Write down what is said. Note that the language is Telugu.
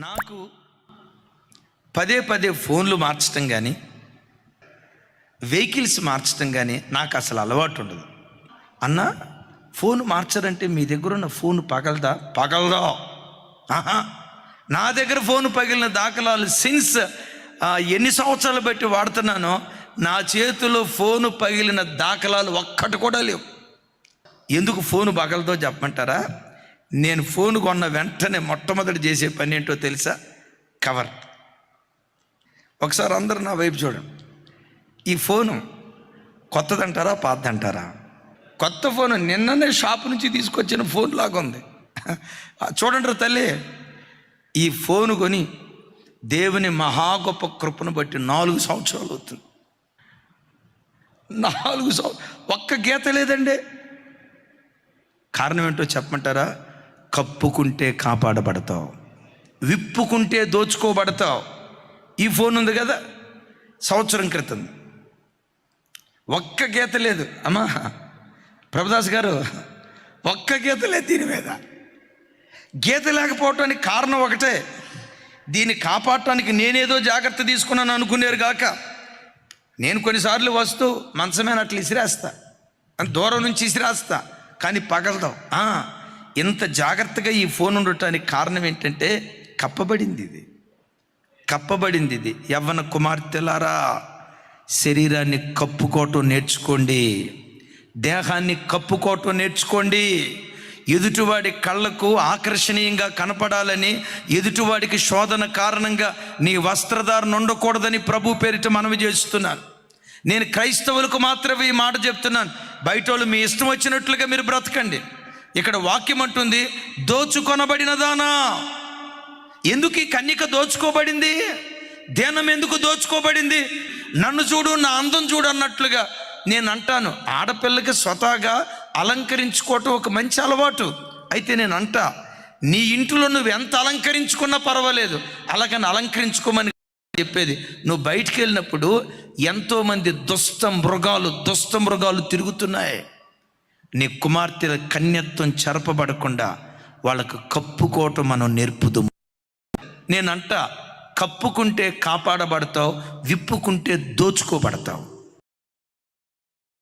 నాకు పదే పదే ఫోన్లు మార్చడం కానీ వెహికల్స్ మార్చడం కానీ నాకు అసలు అలవాటు ఉండదు. అన్న ఫోన్ మార్చరంటే మీ దగ్గర ఉన్న ఫోన్ పగలదా? ఆహా, నా దగ్గర ఫోన్ పగిలిన దాఖలాలు సిన్స్ ఎన్ని సంవత్సరాలు బట్టి వాడుతున్నానో నా చేతిలో ఫోను పగిలిన దాఖలాలు ఒక్కటి కూడా లేవు. ఎందుకు ఫోను పగలదో చెప్పమంటారా? నేను ఫోన్ కొన్న వెంటనే మొట్టమొదటి చేసే పని ఏంటో తెలుసా? కవర్. ఒకసారి అందరూ నా వైపు చూడండి. ఈ ఫోను కొత్తదంటారా పాతదంటారా? కొత్త ఫోను, నిన్ననే షాపు నుంచి తీసుకొచ్చిన ఫోన్ లాగా ఉంది. చూడండి తల్లి, ఈ ఫోను కొని దేవుని మహా గొప్ప కృపను బట్టి 4 సంవత్సరాలు అవుతుంది. 4 సంవత్సరాలు ఒక్క గీత లేదండి. కారణం ఏంటో చెప్పమంటారా? కప్పుకుంటే కాపాడబడతావు, విప్పుకుంటే దోచుకోబడతావు. ఈ ఫోన్ ఉంది కదా, సంవత్సరం క్రితం ఒక్క గీత లేదు. అమ్మా ప్రభుదాస్ గారు, ఒక్క గీత లేదు దీని మీద. గీత లేకపోవటానికి కారణం ఒకటే, దీన్ని కాపాడటానికి నేనేదో జాగ్రత్త తీసుకున్నాను అనుకునేరు కాక, నేను కొన్నిసార్లు వస్తూ మంచమైన అట్లా ఇసిరేస్తా, దూరం నుంచి ఇసిరేస్తా, కానీ పగలదాం. ఇంత జాగ్రత్తగా ఈ ఫోన్ ఉండటానికి కారణం ఏంటంటే కప్పబడింది ఇది. యవ్వన కుమార్తెలారా, శరీరాన్ని కప్పుకోవటం నేర్చుకోండి, దేహాన్ని కప్పుకోవటం నేర్చుకోండి. ఎదుటివాడి కళ్ళకు ఆకర్షణీయంగా కనపడాలని, ఎదుటివాడికి శోధన కారణంగా నీ వస్త్రధారణ ఉండకూడదని ప్రభు పేరిట మనవి చేస్తున్నాను. నేను క్రైస్తవులకు మాత్రమే ఈ మాట చెప్తున్నాను. బయట వాళ్ళు మీ ఇష్టం వచ్చినట్లుగా మీరు బ్రతకండి. ఇక్కడ వాక్యం అంటుంది, దోచుకొనబడినదానా. ఎందుకు ఈ కన్యక దోచుకోబడింది? ధ్యానం ఎందుకు దోచుకోబడింది? నన్ను చూడు, నా అందం చూడు అన్నట్లుగా నేను అంటాను. ఆడపిల్లకి స్వతహాగా అలంకరించుకోవటం ఒక మంచి అలవాటు. అయితే నేను అంటా, నీ ఇంట్లో నువ్వు ఎంత అలంకరించుకున్నా పర్వాలేదు, అలాగని అలంకరించుకోమని చెప్పేది. నువ్వు బయటికి వెళ్ళినప్పుడు ఎంతోమంది దుష్ట మృగాలు తిరుగుతున్నాయి. నీ కుమార్తెల కన్యత్వం చెరపబడకుండా వాళ్ళకు కప్పుకోవటం మనం నేర్పుదాం. నేనంట, కప్పుకుంటే కాపాడబడతావు, విప్పుకుంటే దోచుకోబడతావు.